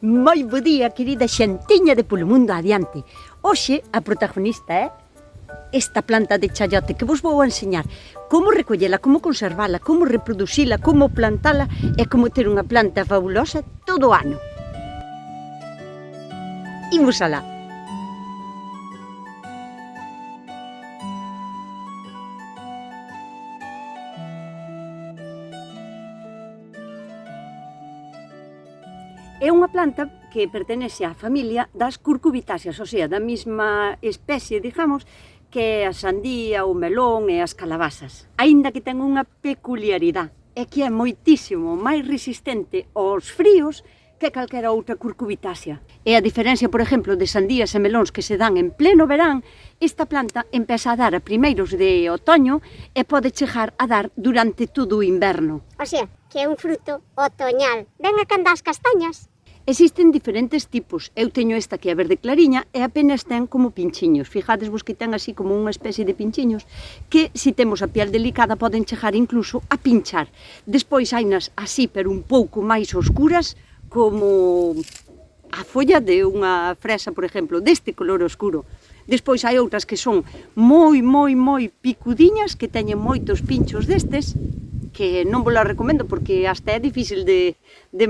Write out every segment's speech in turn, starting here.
Moi bo día, querida xentiña de polo mundo adiante. Hoxe a protagonista é esta planta de chayote que vos vou a enseñar como recollela, como conservala, como reproducila, como plantala e como ter unha planta fabulosa todo o ano. Imos alá. É unha planta que pertenece á familia das curcubitáceas, ou sea, da mesma especie, digamos, que a sandía, o melón e as calabazas. Aínda que ten unha peculiaridade, é que é moitísimo máis resistente aos fríos que calquera outra curcubitácea. E a diferencia, por exemplo, de sandías e melóns que se dan en pleno verán, esta planta empeza a dar a primeiros de otoño e pode chegar a dar durante todo o inverno. O sea, que é un fruto otoñal. Ven a canda as castañas. Existen diferentes tipos. Eu teño esta que é verde clariña e apenas ten como pinchiños. Fijadesvos que ten así como unha especie de pinchiños que, se temos a piel delicada, poden chegar incluso a pinchar. Despois hainas así, pero un pouco máis oscuras, como a folla de unha fresa, por exemplo, deste color oscuro. Despois hai outras que son moi picudiñas, que teñen moitos pinchos destes, que non vos la recomendo porque hasta é difícil de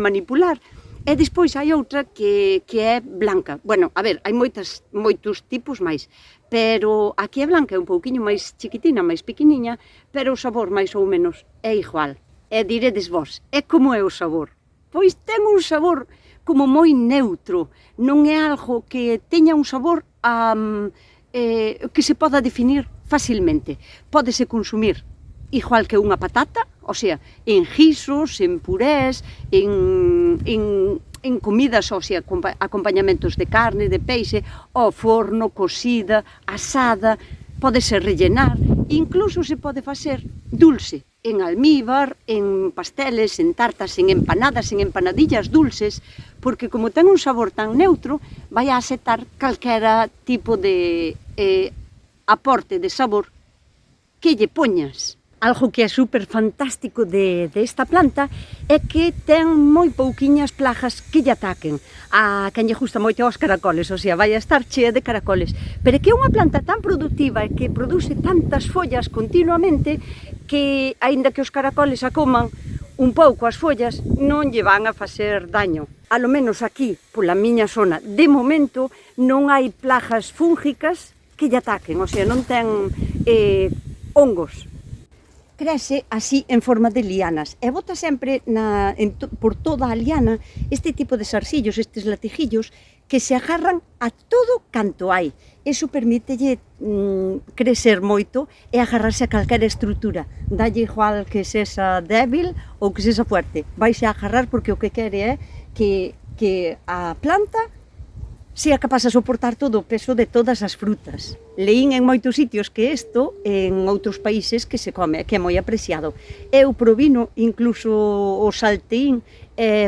manipular. E despois hai outra que é blanca. Bueno, a ver, hai moitos tipos máis, pero aquí é blanca, é un pouquiño máis chiquitina, máis pequeniña, pero o sabor máis ou menos é igual. E diredes vos, é como é o sabor? Pois ten un sabor como moi neutro, non é algo que teña un sabor que se poda definir facilmente. Pódese consumir igual que unha patata, o sea, en guisos, en purés, en comidas, o sea, acompañamentos de carne, de peixe, ao forno, cocida, asada, podese rellenar, incluso se pode facer dulce, en almíbar, en pasteles, en tartas, en empanadas, en empanadillas dulces, porque como ten un sabor tan neutro, vai a aceptar calquera tipo de aporte de sabor que lle poñas. Algo que é super fantástico de esta planta é que ten moi pouquiñas plagas que lle ataquen. A quen lle gusta moito os caracoles, o sea, vai a estar chea de caracoles. Pero é que é unha planta tan produtiva e que produce tantas follas continuamente que, aínda que os caracoles a coman un pouco as follas, non lle van a facer daño. A lo menos aquí, pola miña zona, de momento, non hai plagas fúngicas que lle ataquen, o sea, non ten hongos. Crece así en forma de lianas e bota sempre por toda a liana este tipo de sarcillos, estes latijillos que se agarran a todo canto hai. Iso permítelle crecer moito e agarrarse a calquera estrutura. Dalle igual que sexa débil ou que sexa fuerte. Vaise a agarrar porque o que quere é que a planta sea capaz de soportar todo o peso de todas as frutas. Leín en moitos sitios que isto, en outros países, que se come, que é moi apreciado. Eu provino, incluso o salteín,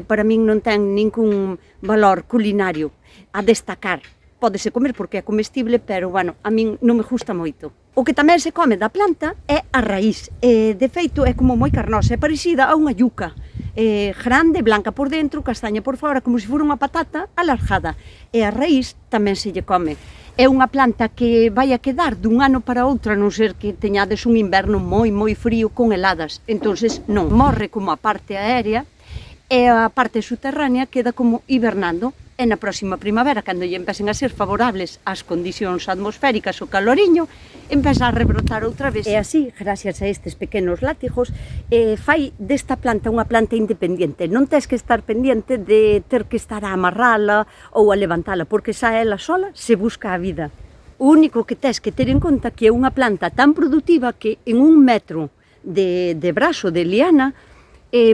para min non ten ningún valor culinario a destacar. Pódese comer porque é comestible, pero, bueno, a min non me gusta moito. O que tamén se come da planta é a raíz. De feito, é como moi carnosa, é parecida a unha yuca. Grande, blanca por dentro, castaña por fora, como se fora unha patata alargada. E a raíz tamén se lle come. É unha planta que vai a quedar dun ano para outro, a non ser que teñades un inverno moi frío con heladas. Entonces non, morre como a parte aérea e a parte subterránea queda como hibernando. E na próxima primavera, cando lle empecen a ser favorables as condicións atmosféricas, o caloriño, empeza a rebrotar outra vez. E así, gracias a estes pequenos látigos, fai desta planta unha planta independente. Non tes que estar pendiente de ter que estar a amarrala ou a levantala, porque xa ela sola se busca a vida. O único que tes que ter en conta que é unha planta tan produtiva que en 1 metro de brazo de liana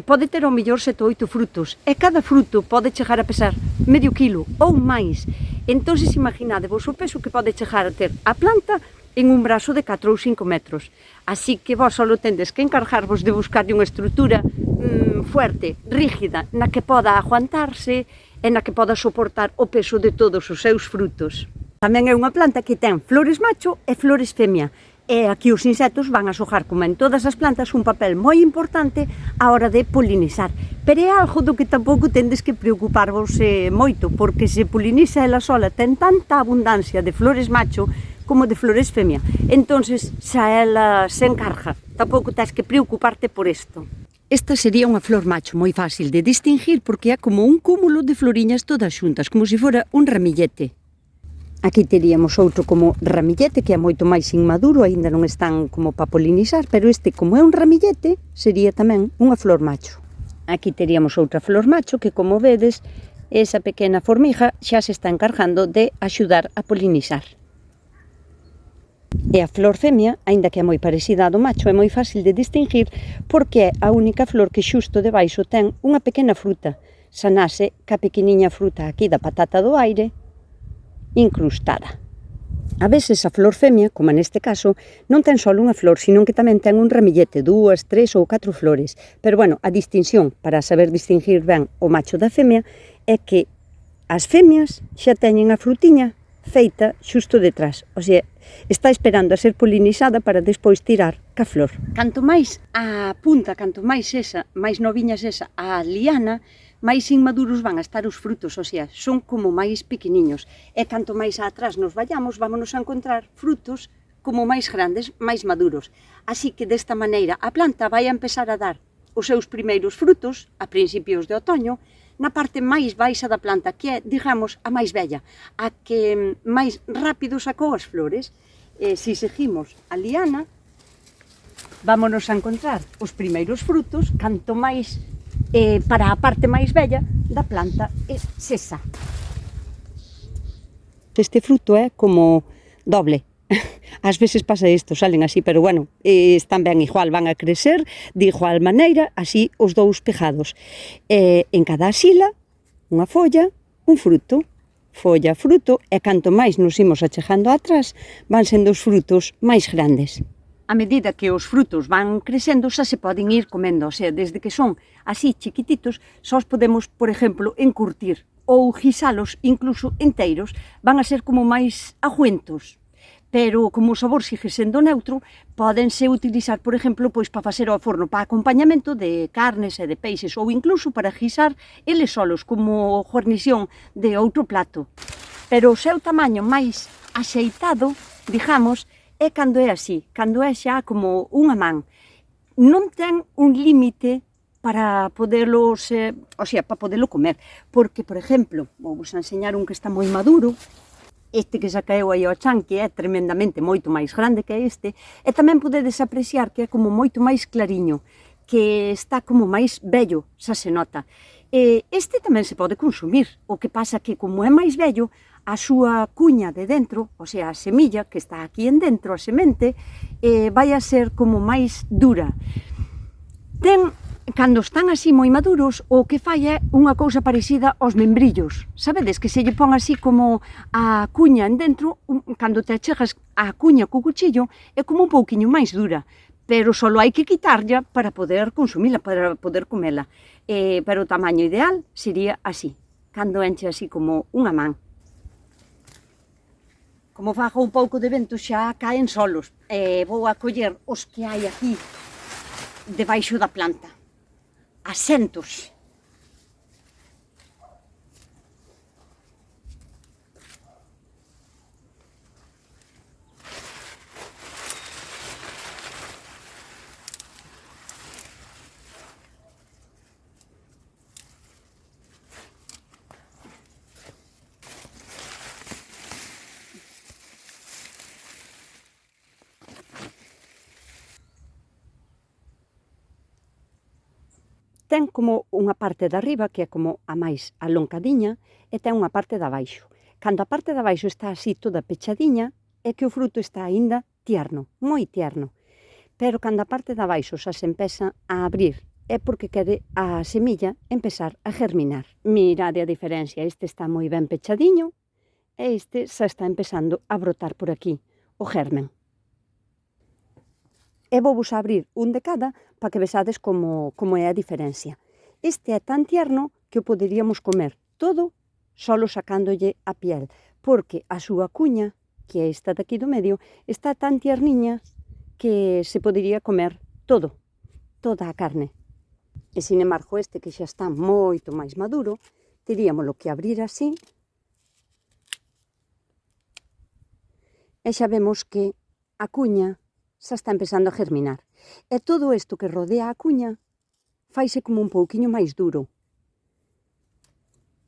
pode ter ao mellor 7 ou 8 frutos e cada fruto pode chegar a pesar medio quilo ou máis. Entón, imaginadevos o peso que pode chegar a ter a planta en un brazo de 4 ou 5 metros. Así que vos só tendes que encargarvos de buscarlle unha estrutura fuerte, rígida, na que poda aguantarse e na que poda soportar o peso de todos os seus frutos. Tamén é unha planta que ten flores macho e flores femia. E aquí os insectos van a xogar, como en todas as plantas, un papel moi importante á hora de polinizar. Pero é algo do que tampouco tendes que preocuparvos moito, porque se poliniza ela sola, ten tanta abundancia de flores macho como de flores femia. Entonces, xa ela se encarga, tampouco tens que preocuparte por isto. Esta sería unha flor macho moi fácil de distinguir porque é como un cúmulo de floriñas todas xuntas, como se fora un ramillete. Aquí teríamos outro como ramillete, que é moito máis inmaduro, aínda non están como para polinizar, pero este, como é un ramillete, sería tamén unha flor macho. Aquí teríamos outra flor macho, que como vedes, esa pequena formiga xa se está encargando de axudar a polinizar. E a flor femia, aínda que é moi parecida á do macho, é moi fácil de distinguir porque é a única flor que xusto debaixo ten unha pequena fruta. Xa nace ca pequeniña fruta aquí da patata do aire, incrustada. A veces a flor femia, como neste caso, non ten só unha flor, sino que tamén ten un ramillete, 2, 3 ou 4 flores. Pero bueno, a distinción, para saber distinguir ben o macho da femia, é que as femias xa teñen a frutiña feita xusto detrás, o sea, está esperando a ser polinizada para despois tirar ca flor. Canto máis a punta, canto máis esa, máis noviñas esa, a liana, máis inmaduros van a estar os frutos, o sea, son como máis pequeniños. E canto máis atrás nos vayamos, vámonos a encontrar frutos como máis grandes, máis maduros. Así que desta maneira a planta vai a empezar a dar os seus primeiros frutos a principios de outoño, na parte máis baixa da planta, que é, digamos, a máis bella, a que máis rápido sacou as flores. Se seguimos a liana, vámonos a encontrar os primeiros frutos, canto máis para a parte máis bella da planta é esa. Este fruto é como doble. Ás veces pasa isto, salen así, pero bueno, están ben igual, van a crecer de igual maneira, así os dous pegados. En cada axila, unha folla, un fruto, folla, fruto, e canto máis nos imos achegando atrás, van sendo os frutos máis grandes. A medida que os frutos van crecendo, xa se poden ir comendo, o sea, desde que son así chiquititos, só os podemos, por exemplo, encurtir ou guisalos incluso enteiros, van a ser como máis aguentos. Pero como o sabor sigue sendo neutro, pódense utilizar, por exemplo, pois para facer ao forno para acompañamento de carnes e de peixes ou incluso para guisar eles solos como guarnición de outro plato. Pero o seu tamaño máis axeitado, digamos, é cando é así, cando é xa como unha man. Non ten un límite para poderlos, o sea, para poderlo comer, porque, por exemplo, vou vos enseñar un que está moi maduro, este que xa caeu aí ao chan, que é tremendamente moito máis grande que este, e tamén podedes apreciar que é como moito máis clariño, que está como máis bello, xa se nota. Este tamén se pode consumir, o que pasa que como é máis bello, a súa cuña de dentro, o sea, a semilla que está aquí en dentro, a semente, vai a ser como máis dura. Cando están así moi maduros, o que fai é unha cousa parecida aos membrillos. Sabedes que se lle pon así como a cuña en dentro, cando te achegas a cuña co cuchillo, é como un pouquiño máis dura, pero só hai que quitarlla para poder consumila, para poder comela. Pero o tamaño ideal sería así, cando enche así como unha man. Como fago un pouco de vento xa caen solos. Vou a coller os que hai aquí debaixo da planta. Asentos. Ten como unha parte de arriba, que é como a máis aloncadiña, e ten unha parte de abaixo. Cando a parte de abaixo está así toda pechadiña, é que o fruto está aínda tierno, moi tierno. Pero cando a parte de abaixo xa se empeza a abrir, é porque quere a semilla empezar a germinar. Mirade a diferencia, este está moi ben pechadiño, e este xa está empezando a brotar por aquí, o germen. E vou vos abrir un de cada para que vexades como é a diferencia. Este é tan tierno que o poderíamos comer todo solo sacándolle a piel, porque a súa cuña, que é esta de aquí do medio, está tan tierniña que se podería comer todo, toda a carne. E, sin embargo, este que xa está moito máis maduro, teríamoslo que abrir así, e xa vemos que a cuña xa está empezando a germinar. E todo isto que rodea a cuña faise como un pouquiño máis duro.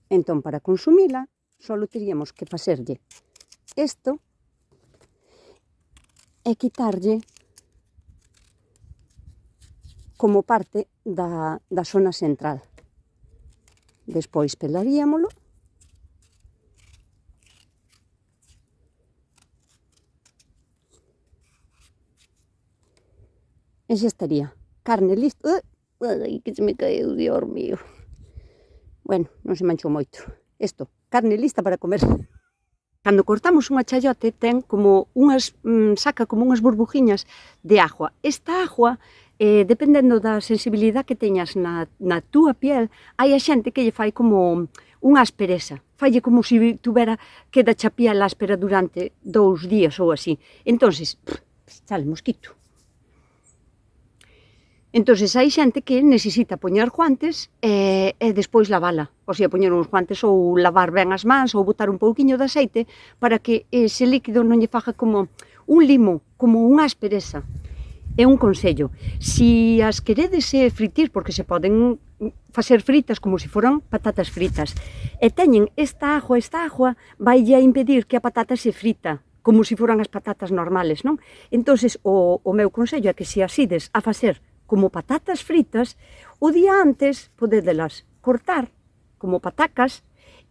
Entón, para consumila, só teríamos que facerlle isto e quitarlle como parte da zona central. Despois pelaríamolo e xa estaría. Carne lista. Ai, que se me caeu, Dios mío. Bueno, non se manchou moito. Isto, carne lista para comer. Cando cortamos unha chayote ten como saca como unhas burbujiñas de agua. Esta agua, dependendo da sensibilidade que teñas na túa piel, hai a xente que lle fai como unha aspereza. Falle como se tuvera que da piel áspera durante 2 días ou así. Entonces, sale mosquito. Entonces, hai xente que necesita poñer guantes e despois lavala. O sea, poñer uns guantes ou lavar ben as mans ou botar un pouquiño de aceite para que ese líquido non lle faga como un limo, como unha aspereza. É un consello. Si as queredes fritir, porque se poden facer fritas como se foran patatas fritas, e teñen esta agua vaille a impedir que a patata se frita, como se foran as patatas normales, non? Entonces, o meu consello é que se as ides a facer como patatas fritas, o día antes podedelas cortar como patacas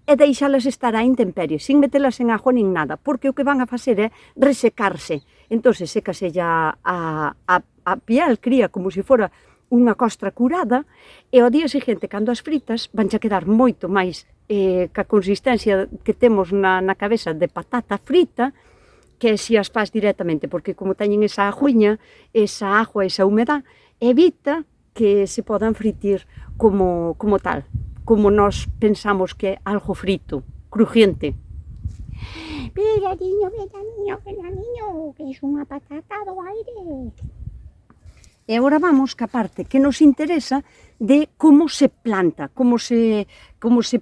e deixalas estar á intemperie, sin metelas en agua nin nada, porque o que van a facer é resecarse. Entón, sécase ya a piel, cría como se fora unha costra curada, e ao día seguinte, cando as fritas, van a quedar moito máis ca consistencia que temos na cabeza de patata frita, que se as faz directamente, porque como teñen esa aguiña, esa agua, esa humedad, evita que se podan fritir como tal, como nós pensamos que é algo frito, crujiente. Veraniño, que é unha patata do aire. E agora vamos ca parte que nos interesa de como se planta, como se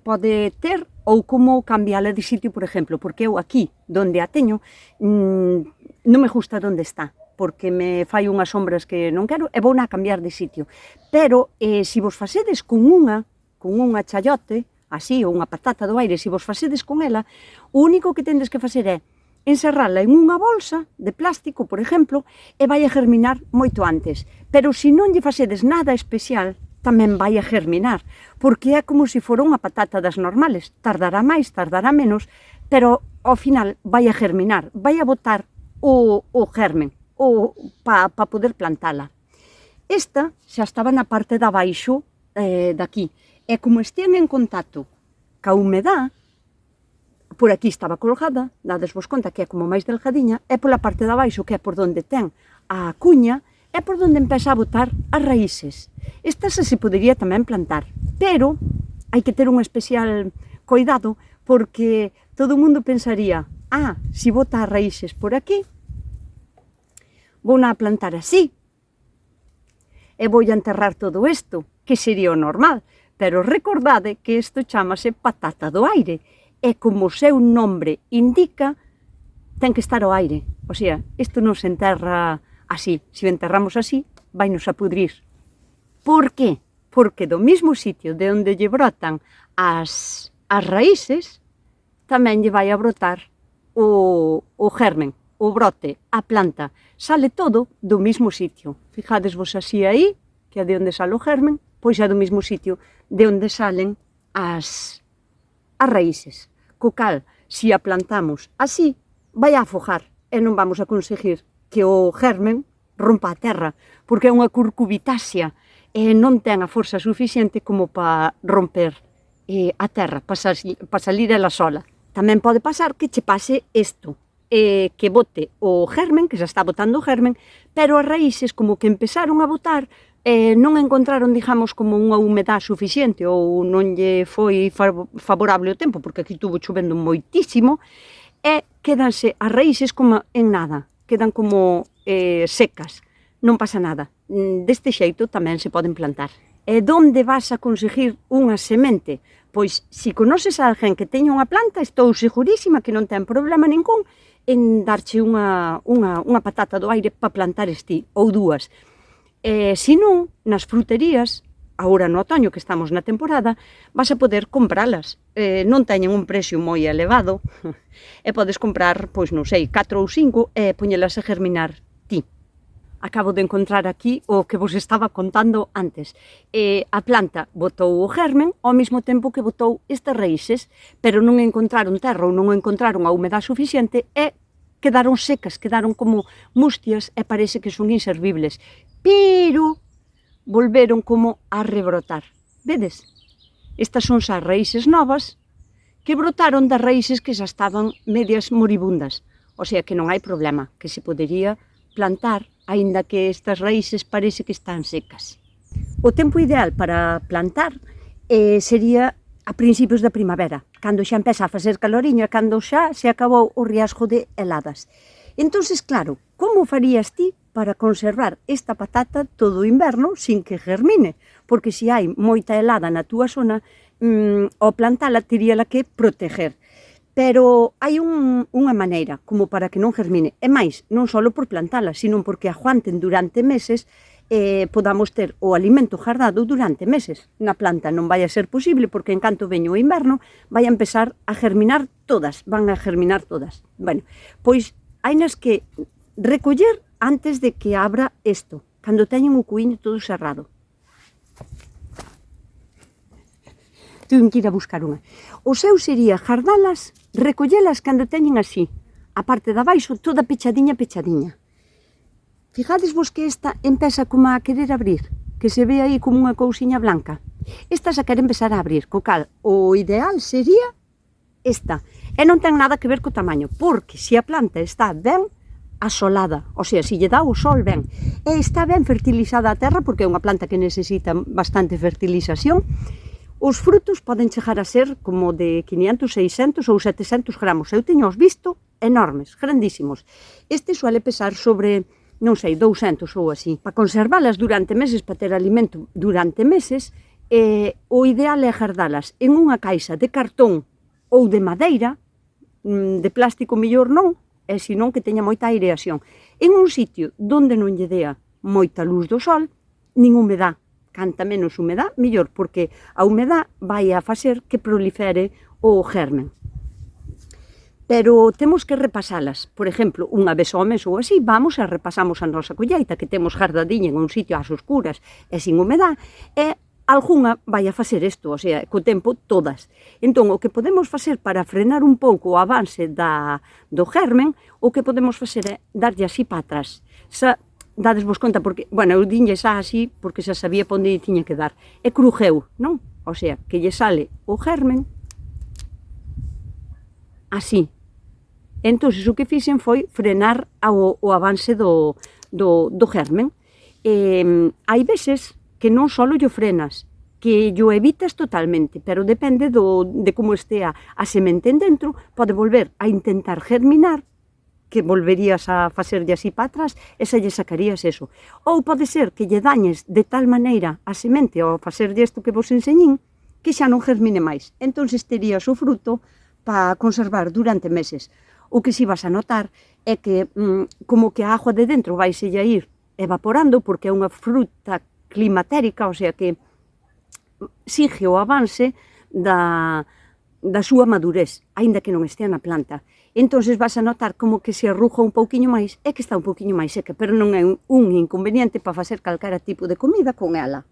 pode ter ou como cambiala de sitio, por exemplo, porque eu aquí, donde a teño, non me gusta onde está, porque me fai unhas sombras que non quero e vou na cambiar de sitio. Pero, se vos facedes con unha chayote, así, ou unha patata do aire, se vos facedes con ela, o único que tendes que facer é encerrala en unha bolsa de plástico, por exemplo, e vai a germinar moito antes. Pero se non lle facedes nada especial, tamén vai a germinar, porque é como se fora unha patata das normales. Tardará máis, tardará menos, pero ao final vai a germinar, vai a botar o germen, para poder plantala. Esta xa estaba na parte de abaixo daqui, e como estean en contacto ca humedad, por aquí estaba colgada, dadesvos conta que é como máis delgadiña, e pola parte de abaixo, que é por donde ten a cuña, é por donde empeza a botar as raíces. Esta se podería tamén plantar, pero hai que ter un especial cuidado, porque todo o mundo pensaría, se bota as raíces por aquí, vou a plantar así, e vou a enterrar todo isto, que sería o normal, pero recordade que isto chamase patata do aire, e como o seu nombre indica, ten que estar ao aire, o sea, isto non se enterra así, se o enterramos así, vainos a pudrir. Por qué? Porque do mismo sitio de onde lle brotan as raíces, tamén lle vai a brotar o germen, o brote, a planta, sale todo do mismo sitio. Fijadesvos así aí, que é de onde sale o germen, pois é do mismo sitio de onde salen as raíces. Co cal, se a plantamos así, vai a afogar e non vamos a conseguir que o germen rompa a terra, porque é unha curcubitácea e non ten a forza suficiente como para romper a terra, para salir ela sola. Tamén pode pasar que che pase isto, que bote o germen, que xa está botando o germen, pero as raíces como que empezaron a botar, non encontraron, digamos, como unha humedad suficiente ou non lle foi favorable o tempo, porque aquí estuvo chovendo moitísimo, e quedanse as raíces como en nada, quedan como secas, non pasa nada. Deste xeito tamén se poden plantar. E onde vas a conseguir unha semente? Pois, se conoces a alguén que teña unha planta, estou segurísima que non ten problema ningún en darche unha patata do aire para plantares ti, ou dúas. Se non, nas fruterías, agora no otoño que estamos na temporada, vas a poder compralas. Non teñen un precio moi elevado e podes comprar, pois non sei, 4 ou 5 e poñelas a germinar ti. Acabo de encontrar aquí o que vos estaba contando antes. A planta botou o germen ao mesmo tempo que botou estas raíces, pero non encontraron terra ou non encontraron a humedade suficiente e quedaron secas, quedaron como mustias e parece que son inservibles. Pero volveron como a rebrotar. Vedes? Estas son as raíces novas que brotaron das raíces que xa estaban medias moribundas. O sea que non hai problema, que se podería plantar, aínda que estas raíces parece que están secas. O tempo ideal para plantar sería a principios da primavera, cando xa empeza a facer caloriño e cando xa se acabou o riesgo de heladas. Entonces, claro, como farías ti para conservar esta patata todo o inverno sin que germine? Porque se hai moita helada na túa zona, ao plantala teríala que proteger. Pero hai unha maneira como para que non germine. E máis, non só por plantala, sino porque aguanten durante meses, podamos ter o alimento guardado durante meses. Na planta non vai a ser posible porque en canto veño o inverno vai a empezar a germinar todas, van a germinar todas. Bueno, pois hainas que recoller antes de que abra isto, cando teñen o cuíño todo cerrado. Tenho que ir a buscar unha. O seu sería jardalas, recollelas cando teñen así, a parte de abaixo toda pechadiña. Fijades vos que esta empeza como a querer abrir, que se ve aí como unha cousiña blanca. Esta se quere empezar a abrir, co cal o ideal sería esta. E non ten nada que ver co tamaño, porque se a planta está ben asolada, o sea, se lle dá o sol ben, e está ben fertilizada a terra, porque é unha planta que necesita bastante fertilización, os frutos poden chegar a ser como de 500, 600 ou 700 gramos. Eu teño os visto enormes, grandísimos. Este suele pesar sobre, non sei, 200 ou así. Para conservalas durante meses, para ter alimento durante meses, o ideal é guardalas en unha caixa de cartón ou de madeira, de plástico mellor non, e senón que teña moita aireación. En un sitio onde non lle dea moita luz do sol, nin humedad. Canta menos humedad, mellor, porque a humedad vai a facer que prolifere o germen. Pero temos que repasalas. Por exemplo, unha vez ao mes ou así, vamos e repasamos a nosa colleita, que temos guardadiña en un sitio ás oscuras e sin humedad, e algunha vai a facer isto, o sea, co tempo todas. Entón, o que podemos facer para frenar un pouco o avance do germen, o que podemos facer é darlle así para atrás. Dades vos conta, porque, bueno, eu dinlle xa así, porque xa sabía para onde tiña que dar. E crujeu, non? O sea, que lle sale o germen así. Entón, o que fixen foi frenar o avance do germen. Hai veces que non só llo frenas, que llo evitas totalmente, pero depende de como estea a semente en dentro, pode volver a intentar germinar, que volverías a facerlle así para atrás e xa lle sacarías eso. Ou pode ser que lle dañes de tal maneira a semente ao facerlle isto que vos enseñín que xa non germine máis. Entón terías o fruto para conservar durante meses. O que si vas a notar é que como que a agua de dentro vai se a ir evaporando porque é unha fruta climatérica, o sea que sigue o avance da súa madurez, aínda que non estea na planta. Entón vas a notar como que se arruja un pouquiño máis e que está un pouquiño máis seca, pero non é un inconveniente para facer calquera tipo de comida con ela.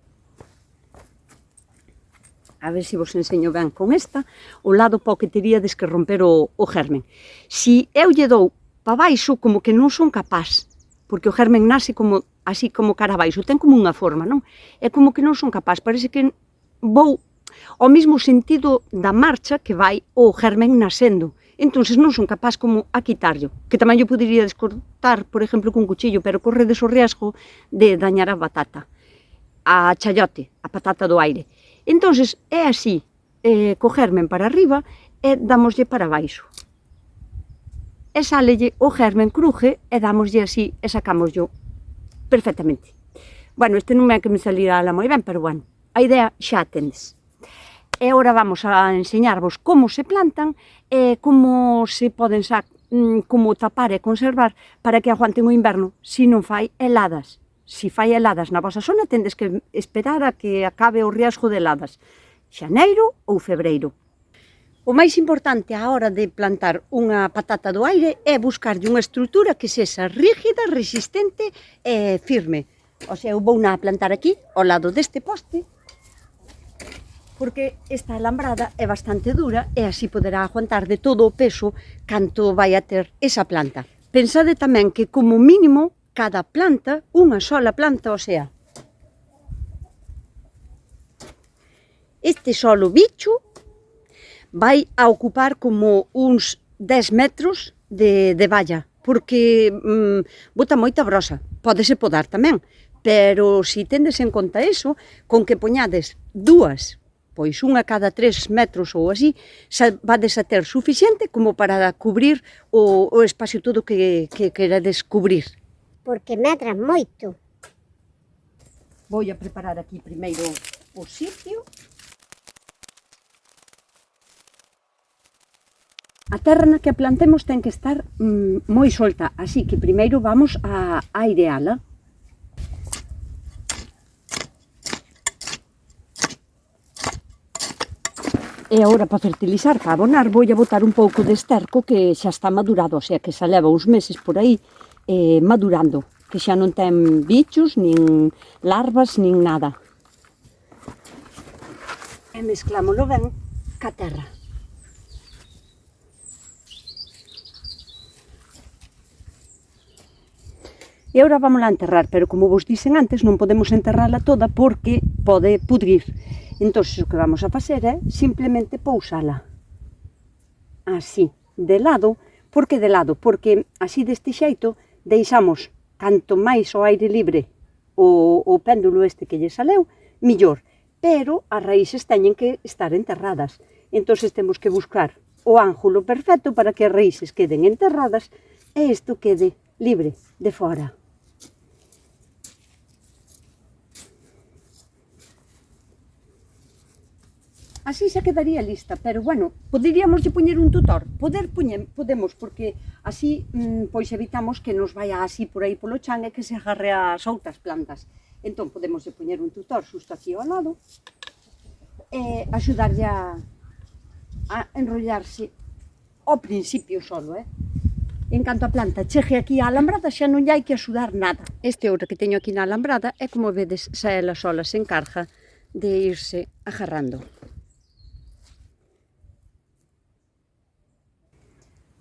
A ver se vos enseño ben con esta, o lado para o que teríades que romper o germen. Se eu lle dou para baixo, como que non son capaz, porque o germen nace como así como cara abaixo, ten como unha forma, non? É como que non son capaz, parece que vou ao mesmo sentido da marcha que vai o germen nascendo. Entón, non son capaz como a quitarlo, que tamén yo podería descortar, por exemplo, con cuchillo, pero corredes o riesgo de dañar a batata, a chayote, a patata do aire. Entón, é así, co germen para arriba e damoslle para baixo. e sálelle o germen cruje e dámoslle así e sacámoslo perfectamente. Bueno, este non é que me salirá moi ben, pero bueno, a idea xa a tendes. E agora vamos a enseñarvos como se plantan e como se poden como tapar e conservar para que aguanten o inverno se non fai heladas. Se fai heladas na vosa zona, tendes que esperar a que acabe o riesgo de heladas, xaneiro ou febreiro. O máis importante á hora de plantar unha patata do aire é buscarlle unha estrutura que sexa rígida, resistente e firme. O sea, eu vou a plantar aquí, ao lado deste poste, porque esta alambrada é bastante dura e así poderá aguantar de todo o peso canto vai a ter esa planta. Pensade tamén que como mínimo cada planta, unha sola planta, o sea, este solo bicho vai a ocupar como uns 10 metros de valla, porque bota moita brosa, pódese podar tamén, pero se tendes en conta eso, con que poñades dúas, pois unha cada 3 metros ou así, vades a ter suficiente como para cubrir o espacio todo que queredes cubrir. Porque medran moito. Vou a preparar aquí primeiro o sitio. A terra na que a plantemos ten que estar moi solta, así que primeiro vamos a aireala. E agora para fertilizar, para abonar, vou a botar un pouco de esterco que xa está madurado, o sea que xa leva uns meses por aí madurando, que xa non ten bichos, nin larvas, nin nada. E mezclámoslo ben ca terra. E agora vamos a enterrar, pero como vos dixen antes, non podemos enterrala toda porque pode pudrir. Entón, o que vamos a facer é simplemente pousala. Así, de lado. Por que de lado? Porque así deste xeito deixamos canto máis o aire libre o péndulo este que lle saleu, millor. Pero as raíces teñen que estar enterradas. Entón, temos que buscar o ángulo perfecto para que as raíces queden enterradas e isto quede libre de fora. Así xa quedaría lista, pero bueno, poderíamos poñer un tutor, podemos, porque así pois evitamos que nos vaya así por aí polo chan e que se agarre as outras plantas. Entón podemos poñer un tutor xusto aquí ao lado e axudarlle a enrollarse ao principio solo, En canto a planta chegue aquí á alambrada xa non lle hai que axudar nada. Este outro que teño aquí na alambrada é como vedes, xa ela sola se encarga de irse agarrando.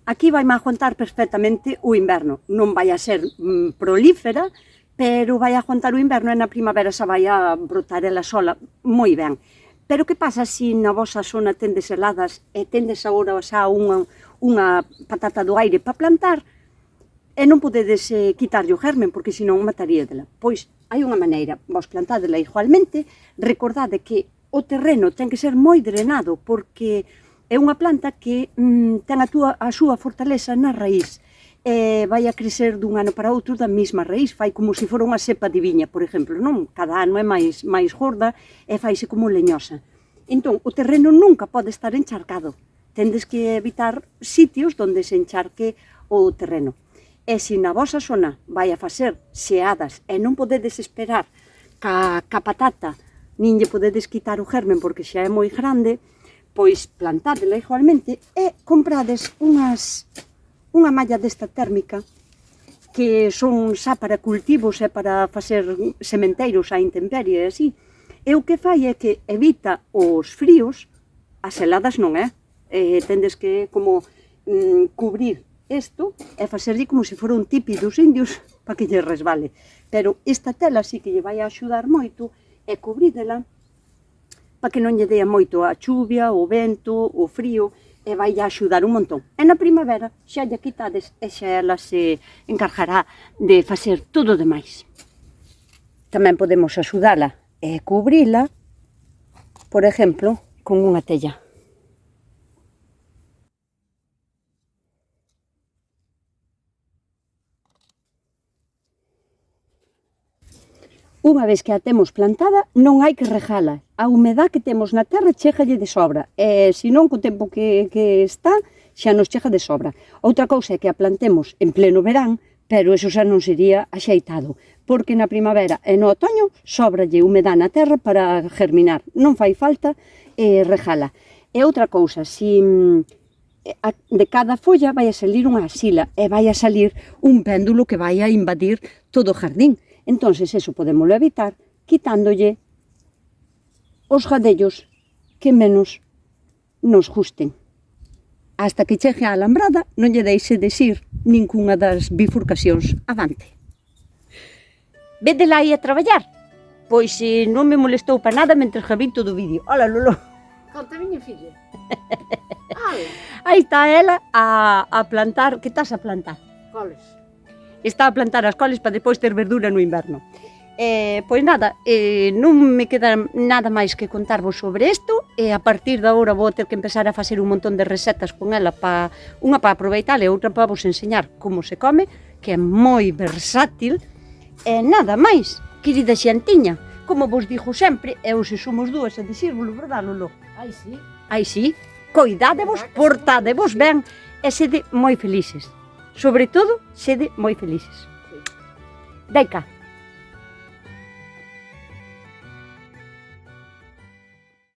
Aquí vai aguantar perfectamente o inverno, non vai a ser prolífera, pero vai aguantar o inverno e na primavera xa vai a brotar ela sola moi ben. Pero que pasa se na vosa zona tendes heladas e tendes agora xa unha patata do aire para plantar e non podedes quitarlle o germen porque senón mataríadela? Pois hai unha maneira, vos plantádela igualmente, recordade que o terreno ten que ser moi drenado porque é unha planta que ten a súa fortaleza na raíz e vai a crecer dun ano para outro da mesma raíz, fai como se fora unha cepa de viña, por exemplo, non? Cada ano é máis gorda e faise como leñosa. Entón, o terreno nunca pode estar encharcado, tendes que evitar sitios onde se encharque o terreno. E se na vosa zona vai a facer xeadas e non podedes esperar ca patata, nin lle podedes quitar o germen porque xa é moi grande, pois plantádela igualmente e comprades unha malla desta térmica que son xa para cultivos e para facer sementeiros á intemperie e así. E o que fai é que evita os fríos, as heladas non tendes que como cubrir isto e facerlle como se fora un tipi dos indios para que lle resbale. Pero esta tela sí que lle vai a axudar moito e cubrídela para que non lle dea moito a chuvia, o vento, o frío, e vai a axudar un montón. E na primavera xa lle quitades e xa ela se encargará de facer todo o demais. Tamén podemos axudala e cubrila, por exemplo, con unha tella. Unha vez que a temos plantada, non hai que regala. A humedad que temos na terra chégalle de sobra. E, se non, co tempo que está, xa nos chega de sobra. Outra cousa é que a plantemos en pleno verán, pero eso xa non sería axeitado, porque na primavera e no otoño sobralle humedad na terra para germinar. Non fai falta regala. E outra cousa, se de cada folla vai a salir unha axila e vai a salir un péndulo que vai a invadir todo o jardín. Entonces, eso podémoslo evitar quitándolle os gadellos que menos nos gusten. Hasta que chegue a alambrada, non lle deixe de xir ningunha das bifurcacións avante. Vedela aí a traballar? Pois non me molestou para nada mentre grabei todo o vídeo. Ola, Lolo. Conta a miña filla. Aí está ela a plantar. Que estás a plantar? Coles. Está a plantar as coles para depois ter verdura no inverno. Pois nada, non me queda nada máis que contarvos sobre isto, e a partir de agora vou ter que empezar a facer un montón de recetas con ela, unha para aproveitar e outra para vos enseñar como se come, que é moi versátil. E nada máis, querida xantiña, como vos digo sempre, eu se somos dúas a dicírvolo, verdad, Lolo? Ai, sí. Ai, sí, coidádevos, portádevos ben e sede moi felices. Sobre todo, sede moi felices. Dai cá.